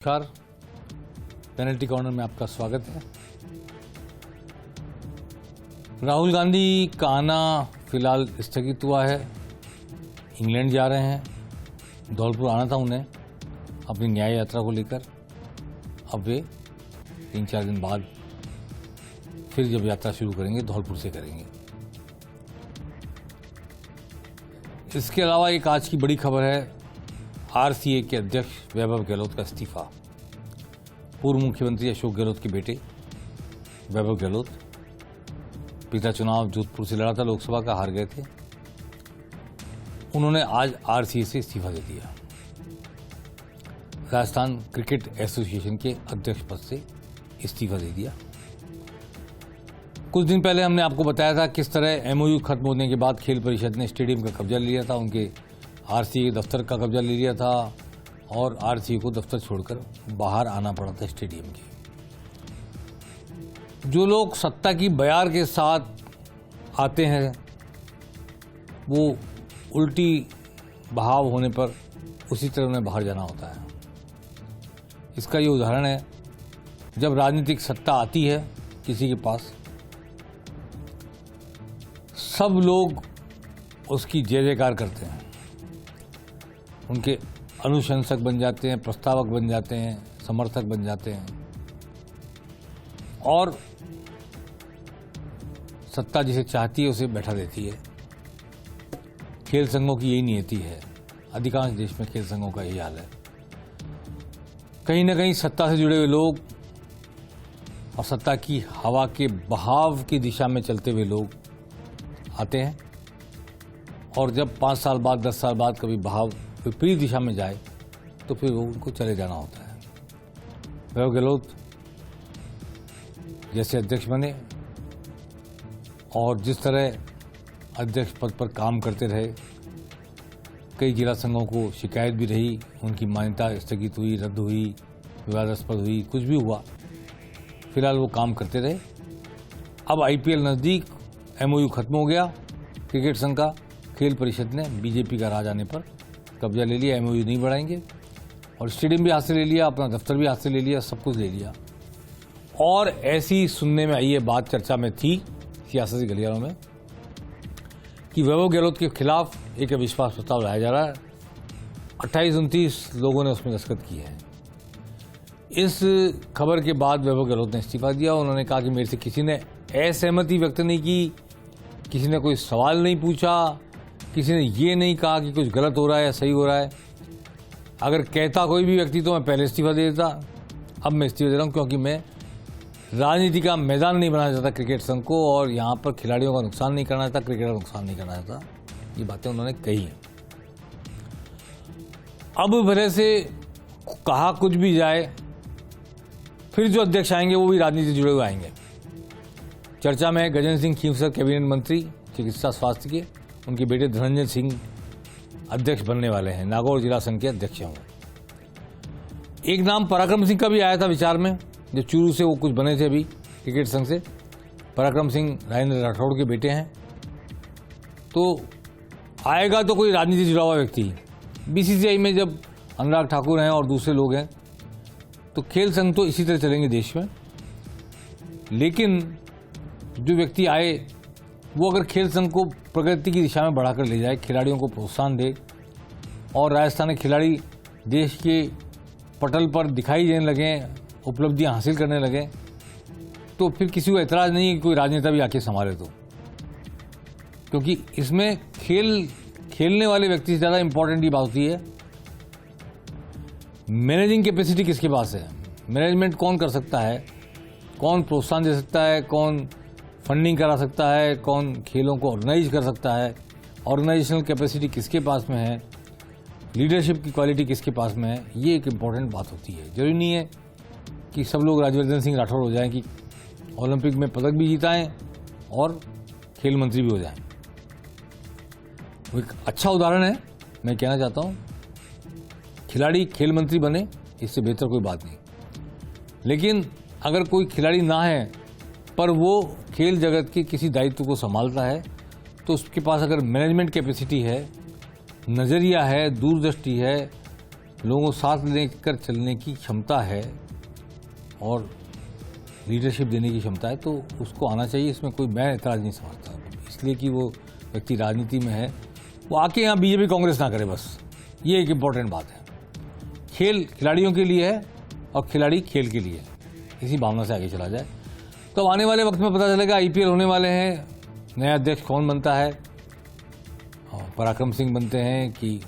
नमस्कार, penalty corner में आपका स्वागत है। राहुल गांधी का आना फिलहाल स्थगित हुआ है। इंग्लैंड जा रहे हैं। धौलपुर आना था उन्हें अपनी न्याय यात्रा को लेकर। अब वे 3-4 दिन बाद फिर जब यात्रा शुरू करेंगे धौलपुर से करेंगे। इसके अलावा एक आज की बड़ी खबर है, आरसीए के अध्यक्ष वैभव गहलोत का इस्तीफा। पूर्व मुख्यमंत्री अशोक गहलोत के बेटे वैभव गहलोत, पिछला चुनाव जोधपुर से लड़ा था, लोकसभा का, हार गए थे। उन्होंने आज आरसीए से इस्तीफा दे दिया। राजस्थान क्रिकेट एसोसिएशन के अध्यक्ष पद से इस्तीफा दे दिया। कुछ दिन पहले हमने आपको बताया था किस तरह एमओयू खत्म होने के बाद खेल परिषद ने स्टेडियम का कब्जा ले लिया था, उनके आरसीए के दफ्तर का कब्जा ले लिया था और आरसीए को दफ्तर छोड़कर बाहर आना पड़ा था स्टेडियम के। जो लोग सत्ता की बयार के साथ आते हैं वो उल्टी बहाव होने पर उसी तरह उन्हें बाहर जाना होता है। इसका ये उदाहरण है, जब राजनीतिक सत्ता आती है किसी के पास, सब लोग उसकी जय जयकार करते हैं, उनके अनुशंसक बन जाते हैं, प्रस्तावक बन जाते हैं, समर्थक बन जाते हैं और सत्ता जिसे चाहती है उसे बैठा देती है। खेल संघों की यही नियति है। अधिकांश देश में खेल संघों का यही हाल है। कहीं ना कहीं सत्ता से जुड़े हुए लोग और सत्ता की हवा के बहाव की दिशा में चलते हुए लोग आते हैं और जब 5 साल बाद 10 साल बाद कभी बहाव विपरीत दिशा में जाए तो फिर वो उनको चले जाना होता है। वैभव गहलोत जैसे अध्यक्ष बने और जिस तरह अध्यक्ष पद पर काम करते रहे, कई जिला संघों को शिकायत भी रही, उनकी मान्यता स्थगित हुई, रद्द हुई, विवादास्पद हुई, कुछ भी हुआ, फिलहाल वो काम करते रहे। अब आईपीएल नज़दीक, एमओयू खत्म हो गया क्रिकेट संघ का, खेल परिषद ने बीजेपी का राज आने पर कब्जा ले लिया, एमओयू नहीं बढ़ाएंगे और स्टेडियम भी हाथ से ले लिया, अपना दफ्तर भी हाथ से ले लिया, सब कुछ ले लिया। और ऐसी सुनने में आई ये बात, चर्चा में थी सियासती गलियारों में, कि वैभव गहलोत के खिलाफ एक अविश्वास प्रस्ताव लाया जा रहा है। 28-29 लोगों ने उसमें दस्तखत किए हैं। इस खबर के बाद वैभव गहलोत ने इस्तीफा दिया। उन्होंने कहा कि मेरे से किसी ने असहमति व्यक्त नहीं की, किसी ने कोई सवाल नहीं पूछा, किसी ने ये नहीं कहा कि कुछ गलत हो रहा है या सही हो रहा है। अगर कहता कोई भी व्यक्ति तो मैं पहले इस्तीफा दे देता। अब मैं इस्तीफा दे रहा हूँ क्योंकि मैं राजनीति का मैदान नहीं बनाना चाहता क्रिकेट संघ को, और यहाँ पर खिलाड़ियों का नुकसान नहीं करना चाहता, क्रिकेट का नुकसान नहीं करना चाहता। ये बातें उन्होंने कही हैं। अब भले से कहा कुछ भी जाए, फिर जो अध्यक्ष आएंगे वो भी राजनीति से जुड़े हुए आएंगे। चर्चा में है गजेंद्र सिंह खींवसर कैबिनेट मंत्री चिकित्सा स्वास्थ्य के, उनके बेटे धनंजय सिंह अध्यक्ष बनने वाले हैं, नागौर जिला संघ के अध्यक्ष होंगे। एक नाम पराक्रम सिंह का भी आया था विचार में, जब चूरू से वो कुछ बने थे अभी क्रिकेट संघ से। पराक्रम सिंह राजेंद्र राठौड़ के बेटे हैं, तो आएगा तो कोई राजनीति से जुड़ा हुआ व्यक्ति। बीसीसीआई में जब अनुराग ठाकुर हैं और दूसरे लोग हैं, तो खेल संघ तो इसी तरह चलेंगे देश में। लेकिन जो व्यक्ति आए वो अगर खेल संघ को प्रगति की दिशा में बढ़ाकर ले जाए, खिलाड़ियों को प्रोत्साहन दे और राजस्थानी खिलाड़ी देश के पटल पर दिखाई देने लगे, उपलब्धियां हासिल करने लगे, तो फिर किसी को एतराज नहीं है कि कोई राजनेता भी आके संभाले। तो क्योंकि इसमें खेलने वाले व्यक्ति से ज़्यादा इंपॉर्टेंट ये बात होती है, मैनेजिंग कैपेसिटी किसके पास है, मैनेजमेंट कौन कर सकता है, कौन प्रोत्साहन दे सकता है, कौन फंडिंग करा सकता है, कौन खेलों को ऑर्गेनाइज कर सकता है, ऑर्गेनाइजेशनल कैपेसिटी किसके पास में है, लीडरशिप की क्वालिटी किसके पास में है। ये एक इम्पॉर्टेंट बात होती है। जरूरी नहीं है कि सब लोग राज्यवर्धन सिंह राठौड़ हो जाएं, कि ओलंपिक में पदक भी जीताएं और खेल मंत्री भी हो जाएं। वो एक अच्छा उदाहरण है। मैं कहना चाहता हूँ खिलाड़ी खेल मंत्री बने, इससे बेहतर कोई बात नहीं। लेकिन अगर कोई खिलाड़ी ना है पर वो खेल जगत के किसी दायित्व को संभालता है, तो उसके पास अगर मैनेजमेंट कैपेसिटी है, नज़रिया है, दूरदृष्टि है, लोगों को साथ लेकर चलने की क्षमता है और लीडरशिप देने की क्षमता है, तो उसको आना चाहिए। इसमें कोई मैं एतराज़ नहीं समझता, इसलिए कि वो व्यक्ति राजनीति में है, वो आके यहाँ बीजेपी कांग्रेस ना करे, बस ये एक इम्पॉर्टेंट बात है। खेल खिलाड़ियों के लिए है और खिलाड़ी खेल के लिए है, इसी भावना से आगे चला जाए। तो आने वाले वक्त में पता चलेगा, आईपीएल होने वाले हैं, नया अध्यक्ष कौन बनता है, पराक्रम सिंह बनते हैं कि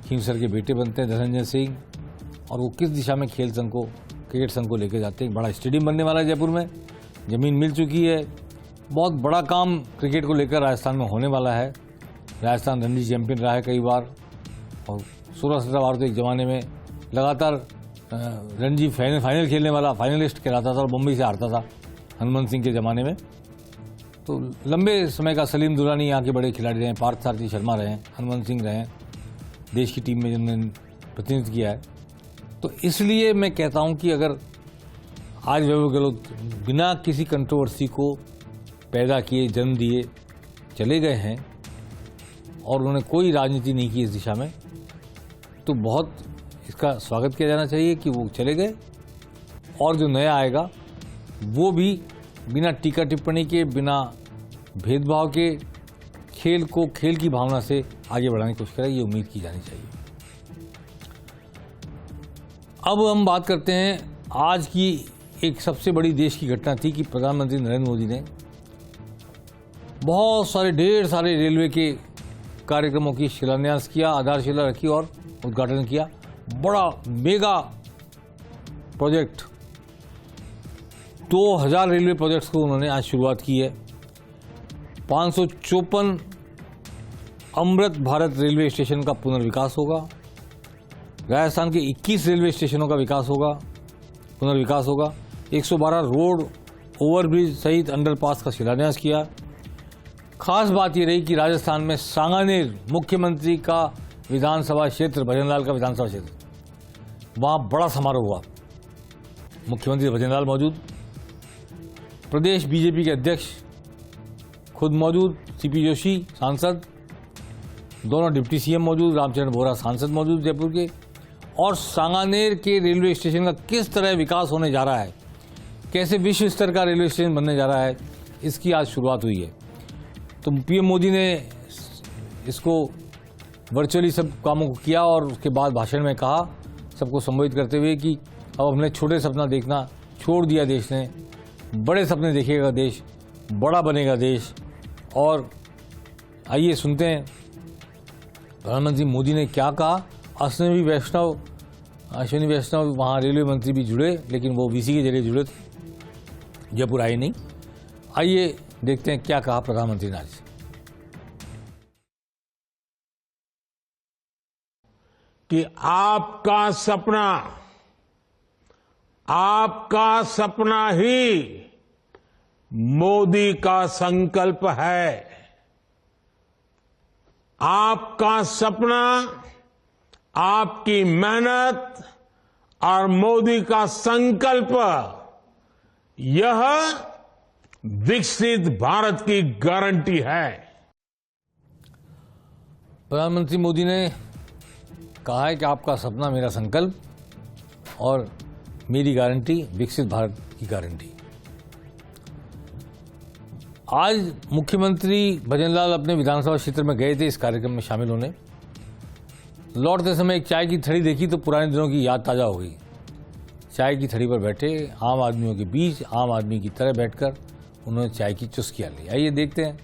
खींवसर के बेटे बनते हैं धनंजय सिंह, और वो किस दिशा में खेल संघ को, क्रिकेट संघ को लेकर जाते हैं। बड़ा स्टेडियम बनने वाला है जयपुर में, ज़मीन मिल चुकी है, बहुत बड़ा काम क्रिकेट को लेकर राजस्थान में होने वाला है। राजस्थान रणजी चैंपियन रहा है कई बार, और 16-17 बार तो एक ज़माने में लगातार रणजी फाइनल खेलने वाला फाइनलिस्ट कहलाता था और मुंबई से हारता था हनुमंत सिंह के ज़माने में। तो लंबे समय का सलीम दुरानी यहाँ के बड़े खिलाड़ी रहे हैं, पार्थ सारथी शर्मा रहे हैं, हनुमंत सिंह रहे हैं, देश की टीम में जिन्होंने प्रतिनिधित्व किया है। तो इसलिए मैं कहता हूं कि अगर आज वैभव गहलोत बिना किसी कंट्रोवर्सी को पैदा किए, जन्म दिए चले गए हैं और उन्होंने कोई राजनीति नहीं की इस दिशा में, तो बहुत इसका स्वागत किया जाना चाहिए कि वो चले गए, और जो नया आएगा वो भी बिना टीका टिप्पणी के, बिना भेदभाव के खेल को खेल की भावना से आगे बढ़ाने की कोशिश करें, ये उम्मीद की जानी चाहिए। अब हम बात करते हैं, आज की एक सबसे बड़ी देश की घटना थी कि प्रधानमंत्री नरेंद्र मोदी ने बहुत सारे ढेर सारे रेलवे के कार्यक्रमों की शिलान्यास किया, आधारशिला रखी और उद्घाटन किया। बड़ा मेगा प्रोजेक्ट 2000 रेलवे प्रोजेक्ट्स को उन्होंने आज शुरुआत की है। 554 अमृत भारत रेलवे स्टेशन का पुनर्विकास होगा। राजस्थान के 21 रेलवे स्टेशनों का विकास होगा, पुनर्विकास होगा। 112 रोड, ओवरब्रिज सहित अंडरपास का शिलान्यास किया। खास बात यह रही कि राजस्थान में सांगानेर, मुख्यमंत्री का विधानसभा क्षेत्र, भजनलाल का विधानसभा क्षेत्र, वहां बड़ा समारोह हुआ। मुख्यमंत्री भजनलाल मौजूद, प्रदेश बीजेपी के अध्यक्ष खुद मौजूद, सीपी जोशी सांसद, दोनों डिप्टी सीएम मौजूद, रामचरण बोहरा सांसद मौजूद जयपुर के, और सांगानेर के रेलवे स्टेशन का किस तरह विकास होने जा रहा है, कैसे विश्व स्तर का रेलवे स्टेशन बनने जा रहा है, इसकी आज शुरुआत हुई है। तो पीएम मोदी ने इसको वर्चुअली सब कामों को किया और उसके बाद भाषण में कहा, सबको संबोधित करते हुए, कि अब हमने छोटे सपना देखना छोड़ दिया, देश ने बड़े सपने देखेगा, देश बड़ा बनेगा देश। और आइए सुनते हैं प्रधानमंत्री मोदी ने क्या कहा। अश्विनी वैष्णव वहाँ रेलवे मंत्री भी जुड़े, लेकिन वो वीसी के जरिए जुड़े थे, जयपुर आए नहीं। आइए देखते हैं क्या कहा प्रधानमंत्री ने आज। कि आपका सपना ही मोदी का संकल्प है। आपका सपना, आपकी मेहनत और मोदी का संकल्प, यह विकसित भारत की गारंटी है। प्रधानमंत्री मोदी ने कहा है कि आपका सपना मेरा संकल्प और मेरी गारंटी विकसित भारत की गारंटी। आज मुख्यमंत्री भजनलाल अपने विधानसभा क्षेत्र में गए थे इस कार्यक्रम में शामिल होने। लौटते समय एक चाय की थड़ी देखी तो पुराने दिनों की याद ताजा हो गई। चाय की थड़ी पर बैठे आम आदमियों के बीच, आम आदमी की तरह बैठकर उन्होंने चाय की चुस्कियां ली। आइए देखते हैं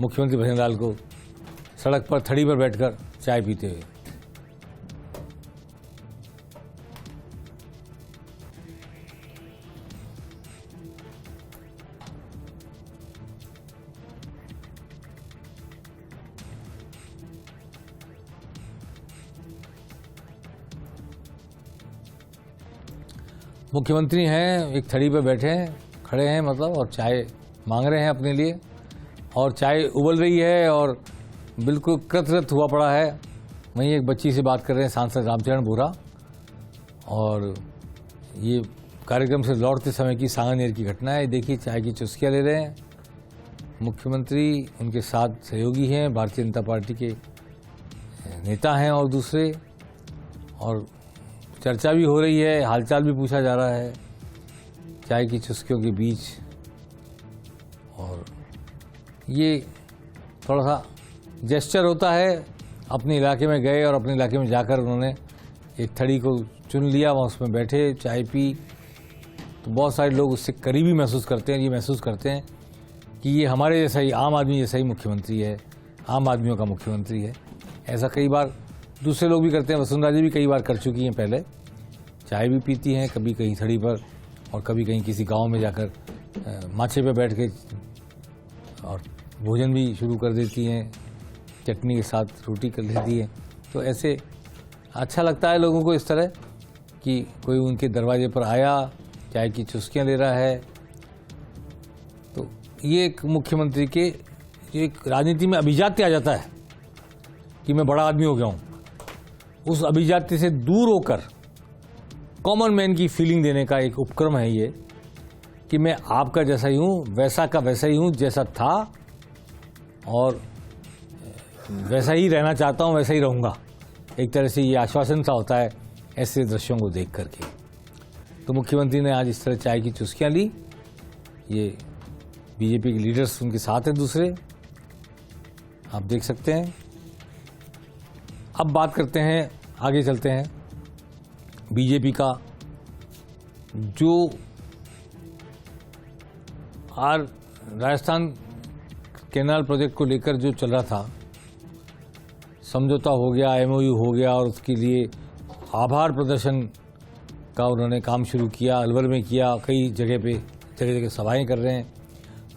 मुख्यमंत्री भजनलाल को सड़क पर थड़ी पर बैठकर चाय पीते हुए। मुख्यमंत्री हैं, एक थड़ी पर बैठे हैं, खड़े हैं मतलब, और चाय मांग रहे हैं अपने लिए, और चाय उबल रही है और बिल्कुल कृतरत हुआ पड़ा है। वहीं एक बच्ची से बात कर रहे हैं सांसद रामचरण बोहरा, और ये कार्यक्रम से लौटते समय की सांगानेर की घटना है। देखिए चाय की चुस्कियाँ ले रहे हैं मुख्यमंत्री, उनके साथ सहयोगी हैं, भारतीय जनता पार्टी के नेता हैं और दूसरे, और चर्चा भी हो रही है, हालचाल भी पूछा जा रहा है चाय की चुस्कियों के बीच। और ये थोड़ा सा जेस्चर होता है, अपने इलाके में गए और अपने इलाके में जाकर उन्होंने एक थड़ी को चुन लिया, वहाँ उसमें बैठे, चाय पी, तो बहुत सारे लोग उससे करीबी महसूस करते हैं, ये महसूस करते हैं कि ये हमारे जैसा ही, आम आदमी जैसा ही मुख्यमंत्री है, आम आदमियों का मुख्यमंत्री है। ऐसा कई बार दूसरे लोग भी करते हैं, वसुंधरा जी भी कई बार कर चुकी हैं, पहले चाय भी पीती हैं, कभी कहीं थड़ी पर और कभी कहीं किसी गांव में जाकर माचे पे बैठ के और भोजन भी शुरू कर देती हैं, चटनी के साथ रोटी कर लेती हैं। तो ऐसे अच्छा लगता है लोगों को इस तरह कि कोई उनके दरवाजे पर आया, चाय की चुस्कियाँ ले रहा है। तो ये एक मुख्यमंत्री के एक राजनीति में अभिजात्य आ जाता है कि मैं बड़ा आदमी हो गया हूँ। उस अभिजात्य से दूर होकर कॉमन मैन की फीलिंग देने का एक उपक्रम है ये कि मैं आपका जैसा ही हूँ, वैसा का वैसा ही हूँ, जैसा था और वैसा ही रहना चाहता हूँ, वैसा ही रहूँगा। एक तरह से ये आश्वासन सा होता है ऐसे दृश्यों को देख करके। तो मुख्यमंत्री ने आज इस तरह चाय की चुस्कियाँ ली। ये बीजेपी के लीडर्स उनके साथ हैं, दूसरे आप देख सकते हैं। अब बात करते हैं, आगे चलते हैं बीजेपी का जो राजस्थान कैनाल प्रोजेक्ट को लेकर जो चल रहा था, समझौता हो गया, एमओयू हो गया और उसके लिए आभार प्रदर्शन का उन्होंने काम शुरू किया, अलवर में किया, कई जगह पे जगह जगह सभाएं कर रहे हैं,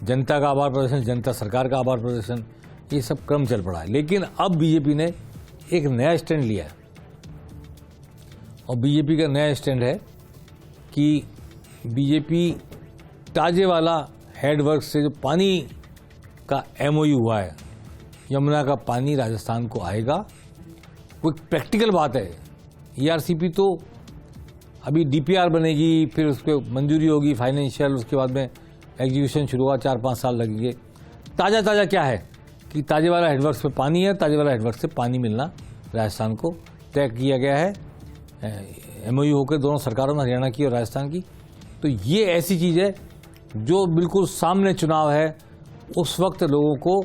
जनता का आभार प्रदर्शन, जनता सरकार का आभार प्रदर्शन, ये सब क्रम चल पड़ा है। लेकिन अब बीजेपी ने एक नया स्टैंड लिया है और बीजेपी का नया स्टैंड है कि बीजेपी ताजेवाला हेडवर्क से जो पानी का एमओयू हुआ है, यमुना का पानी राजस्थान को आएगा, वो एक प्रैक्टिकल बात है। ईआरसीपी तो अभी डीपीआर बनेगी, फिर उसको मंजूरी होगी फाइनेंशियल, उसके बाद में एग्जीक्यूशन शुरू हुआ, 4-5 साल लगेंगे। ताज़ा क्या है कि ताजेवाला हेडवर्क पे पानी है, ताजेवाला हेडवर्क से पानी मिलना राजस्थान को तय किया गया है एमओयू होकर दोनों सरकारों में, हरियाणा की और राजस्थान की। तो ये ऐसी चीज़ है जो बिल्कुल सामने चुनाव है उस वक्त लोगों को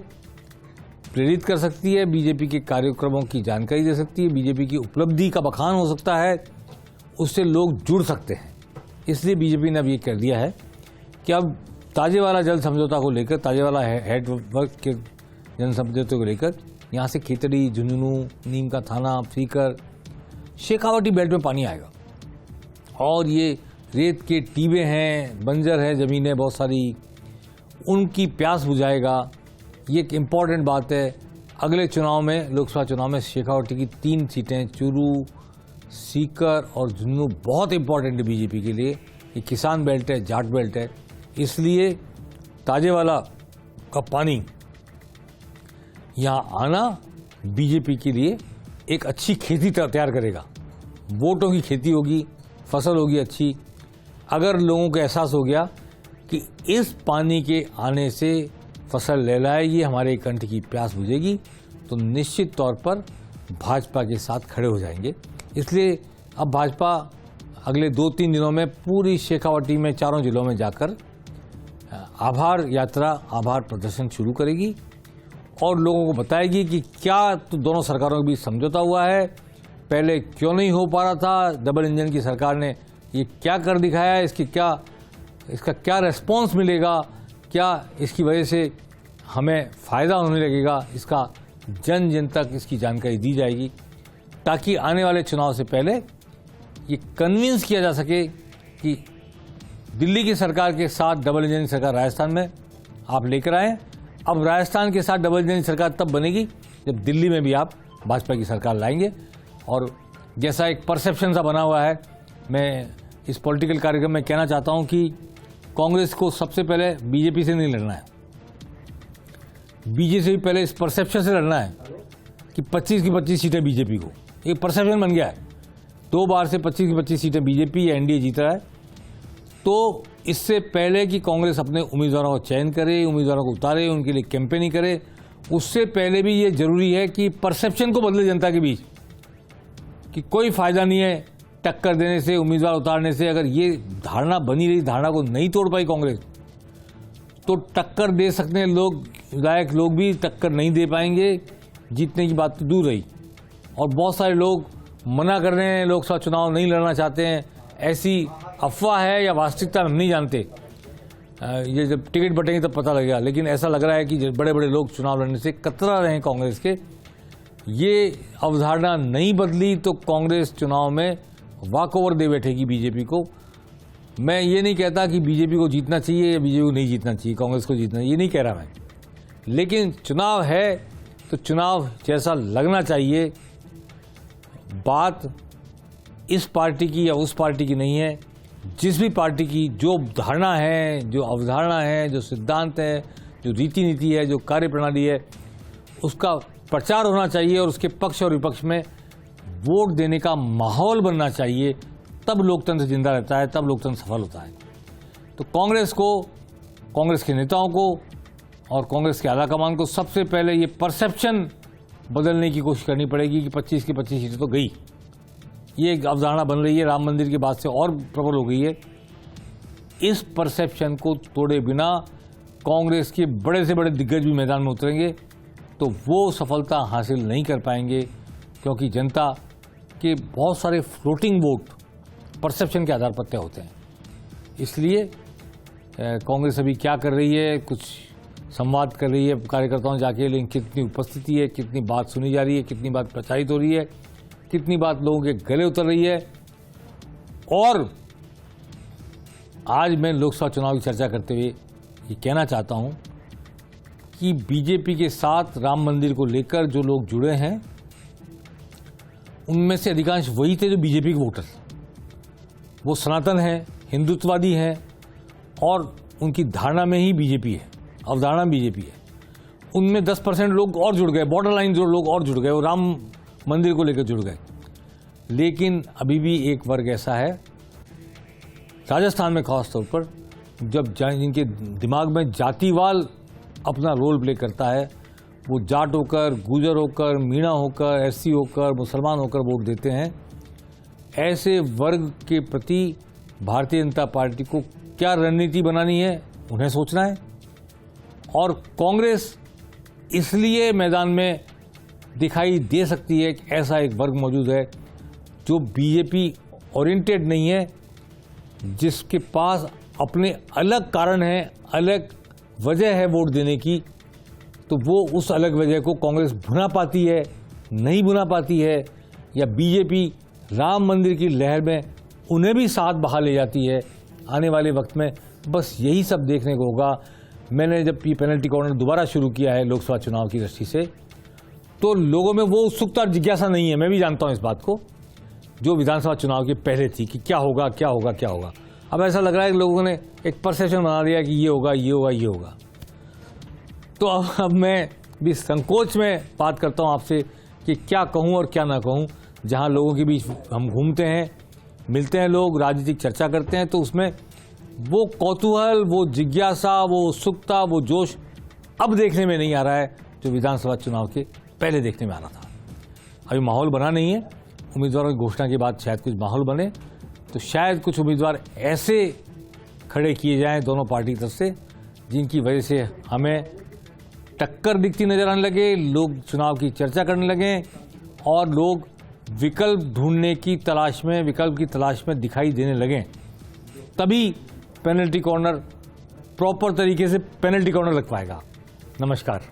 प्रेरित कर सकती है, बीजेपी के कार्यक्रमों की जानकारी दे सकती है, बीजेपी की उपलब्धि का बखान हो सकता है, उससे लोग जुड़ सकते हैं। इसलिए बीजेपी ने अब ये कह दिया है कि अब ताजेवाला जल समझौता को लेकर, ताजेवाला हेडवर्क के जल समझौते को लेकर यहाँ से खितड़ी, झुंझुनू, नीम का थाना, सीकर, शेखावाटी बेल्ट में पानी आएगा। और ये रेत के टीबे हैं, बंजर है ज़मीनें बहुत सारी, उनकी प्यास बुझाएगा। ये एक इम्पॉर्टेंट बात है। अगले चुनाव में, लोकसभा चुनाव में शेखावाटी की 3 सीटें, चूरू, सीकर और झुंझुनू, बहुत इम्पॉर्टेंट है बीजेपी के लिए। ये किसान बेल्ट है, जाट बेल्ट है, इसलिए ताजेवाला का पानी यहाँ आना बीजेपी के लिए एक अच्छी खेती तैयार करेगा। वोटों की खेती होगी, फसल होगी अच्छी। अगर लोगों को एहसास हो गया कि इस पानी के आने से फसल लहलाएगी, हमारे कंठ की प्यास बुझेगी, तो निश्चित तौर पर भाजपा के साथ खड़े हो जाएंगे। इसलिए अब भाजपा अगले 2-3 दिनों में पूरी शेखावाटी में, 4 जिलों में जाकर आभार यात्रा, आभार प्रदर्शन शुरू करेगी और लोगों को बताएगी कि क्या तो दोनों सरकारों के बीच समझौता हुआ है, पहले क्यों नहीं हो पा रहा था, डबल इंजन की सरकार ने ये क्या कर दिखाया है, इसका क्या रेस्पॉन्स मिलेगा, क्या इसकी वजह से हमें फ़ायदा होने लगेगा, इसका जन जन तक इसकी जानकारी दी जाएगी, ताकि आने वाले चुनाव से पहले ये कन्विंस किया जा सके कि दिल्ली की सरकार के साथ डबल इंजन की सरकार राजस्थान में आप लेकर आएँ। अब राजस्थान के साथ डबल इंजन की सरकार तब बनेगी जब दिल्ली में भी आप भाजपा की सरकार लाएंगे। और जैसा एक परसेप्शन सा बना हुआ है, मैं इस पॉलिटिकल कार्यक्रम में कहना चाहता हूं कि कांग्रेस को सबसे पहले बीजेपी से नहीं लड़ना है, बीजेपी से भी पहले इस परसेप्शन से लड़ना है कि 25 की 25 सीटें बीजेपी को। ये परसेप्शन बन गया है, 2 बार से 25 की 25 सीटें बीजेपी या एनडीए जीत रहा है। तो इससे पहले कि कांग्रेस अपने उम्मीदवारों का चयन करे, उम्मीदवारों को उतारे, उनके लिए कैंपेनिंग करे, उससे पहले भी ये जरूरी है कि परसेप्शन को बदले जनता के बीच कि कोई फायदा नहीं है टक्कर देने से, उम्मीदवार उतारने से। अगर ये धारणा बनी रही, धारणा को नहीं तोड़ पाई कांग्रेस, तो टक्कर दे सकने लायक लोग भी टक्कर नहीं दे पाएंगे। जीतने की बात तो दूर रही। और बहुत सारे लोग मना कर रहे हैं, लोकसभा चुनाव नहीं लड़ना चाहते हैं। ऐसी अफवाह है या वास्तविकता हम नहीं जानते, ये जब टिकट बटेंगे तब पता लगेगा। लेकिन ऐसा लग रहा है कि बड़े बड़े लोग चुनाव लड़ने से कतरा रहे हैं कांग्रेस के। ये अवधारणा नहीं बदली तो कांग्रेस चुनाव में वॉकओवर दे बैठेगी बीजेपी को। मैं ये नहीं कहता कि बीजेपी को जीतना चाहिए या बीजेपी को नहीं जीतना चाहिए, कांग्रेस को जीतना, ये नहीं कह रहा मैं। लेकिन चुनाव है तो चुनाव जैसा लगना चाहिए। बात इस पार्टी की या उस पार्टी की नहीं है। जिस भी पार्टी की जो धारणा है, जो अवधारणा है, जो सिद्धांत है, जो रीति नीति है, जो कार्यप्रणाली है, उसका प्रचार होना चाहिए और उसके पक्ष और विपक्ष में वोट देने का माहौल बनना चाहिए। तब लोकतंत्र जिंदा रहता है, तब लोकतंत्र सफल होता है। तो कांग्रेस को, कांग्रेस के नेताओं को और कांग्रेस के आलाकमान को सबसे पहले ये परसेप्शन बदलने की कोशिश करनी पड़ेगी कि 25 की 25 सीटें तो गई। ये एक अवधारणा बन रही है, राम मंदिर के बाद से और प्रबल हो गई है। इस परसेप्शन को तोड़े बिना कांग्रेस के बड़े से बड़े दिग्गज भी मैदान में उतरेंगे तो वो सफलता हासिल नहीं कर पाएंगे, क्योंकि जनता के बहुत सारे फ्लोटिंग वोट परसेप्शन के आधार पर तय होते हैं। इसलिए कांग्रेस अभी क्या कर रही है, कुछ संवाद कर रही है कार्यकर्ताओं जाके, लेकिन कितनी उपस्थिति है, कितनी बात सुनी जा रही है, कितनी बात प्रचारित हो रही है, कितनी बात लोगों के गले उतर रही है। और आज मैं लोकसभा चुनाव की चर्चा करते हुए ये कहना चाहता हूं कि बीजेपी के साथ राम मंदिर को लेकर जो लोग जुड़े हैं, उनमें से अधिकांश वही थे जो बीजेपी के वोटर, वो सनातन हैं, हिंदुत्ववादी हैं और उनकी धारणा में ही बीजेपी है, अवधारणा में बीजेपी है। उनमें 10% लोग और जुड़ गए, बॉर्डर लाइन जो लोग और जुड़ गए, वो राम मंदिर को लेकर जुड़ गए। लेकिन अभी भी एक वर्ग ऐसा है, राजस्थान में खास तौर पर, जब जिनके दिमाग में जातिवाद अपना रोल प्ले करता है, वो जाट होकर, गुजर होकर, मीणा होकर, एससी होकर, मुसलमान होकर वोट देते हैं। ऐसे वर्ग के प्रति भारतीय जनता पार्टी को क्या रणनीति बनानी है, उन्हें सोचना है। और कांग्रेस इसलिए मैदान में दिखाई दे सकती है कि ऐसा एक वर्ग मौजूद है जो बीजेपी ओरिएंटेड नहीं है, जिसके पास अपने अलग कारण है, अलग वजह है वोट देने की। तो वो उस अलग वजह को कांग्रेस भुना पाती है, नहीं भुना पाती है, या बीजेपी राम मंदिर की लहर में उन्हें भी साथ बहा ले जाती है। आने वाले वक्त में बस यही सब देखने को होगा। मैंने जब ये पेनल्टी कॉर्नर दोबारा शुरू किया है लोकसभा चुनाव की दृष्टि से, तो लोगों में वो उत्सुकता और जिज्ञासा नहीं है, मैं भी जानता हूं इस बात को, जो विधानसभा चुनाव के पहले थी कि क्या होगा क्या होगा क्या होगा। अब ऐसा लग रहा है कि लोगों ने एक परसेप्शन बना दिया कि ये होगा ये होगा ये होगा। तो अब मैं भी संकोच में बात करता हूं आपसे कि क्या कहूं और क्या ना कहूं। जहां लोगों के बीच हम घूमते हैं, मिलते हैं, लोग राजनीतिक चर्चा करते हैं, तो उसमें वो कौतूहल, वो जिज्ञासा, वो उत्सुकता, वो जोश अब देखने में नहीं आ रहा है जो विधानसभा चुनाव के पहले देखने में आ रहा था। अभी माहौल बना नहीं है। उम्मीदवारों की घोषणा के बाद शायद कुछ माहौल बने, तो शायद कुछ उम्मीदवार ऐसे खड़े किए जाएं दोनों पार्टी की तरफ से, जिनकी वजह से हमें टक्कर दिखती नजर आने लगे, लोग चुनाव की चर्चा करने लगे और लोग विकल्प ढूंढने की तलाश में, विकल्प की तलाश में दिखाई देने लगे। तभी पेनल्टी कॉर्नर प्रॉपर तरीके से पेनल्टी कॉर्नर लग पाएगा। नमस्कार।